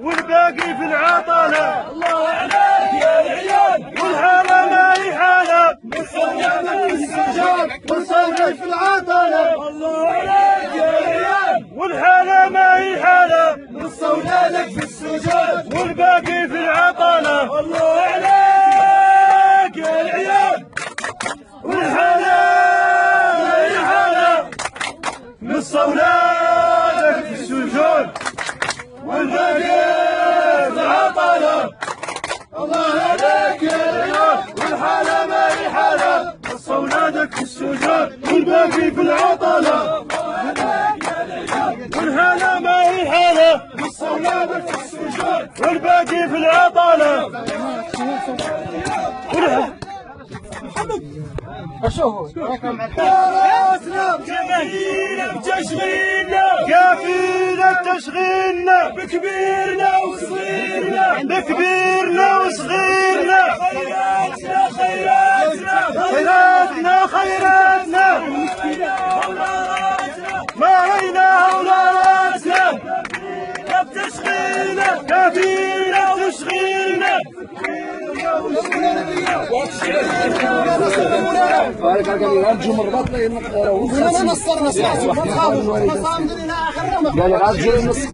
والباقي في العطلة. الله عليك يا العيال، والحالة ما هي حالة، وصلنا في السجاد وصلنا في العطلة. الله عليك يا العيال، والحالة ما هي حالة، وصلنا لك في السجاد والباقي في العطلة. الله عليك يا العيال، والحالة ما هي حالة، نص أولادك في السجون والباقي في العطلة. الله عليك يا العيال، والحالة ما هي حالة، نص أولادك في السجون والباقي في العطلة. والحالة ما هي حالة، نص أولادك في السجاد والباقي في العطلة. كفينا بتشغيلنا، كافينا بتشغيلنا، بكبيرنا وصغيرنا، بكبيرنا وصغيرنا، خيراتنا خيراتنا، خيراتنا خيراتنا، ما رينا ولا راسنا. بتشغيلنا كافينا وتشغيلنا. قال لي غادي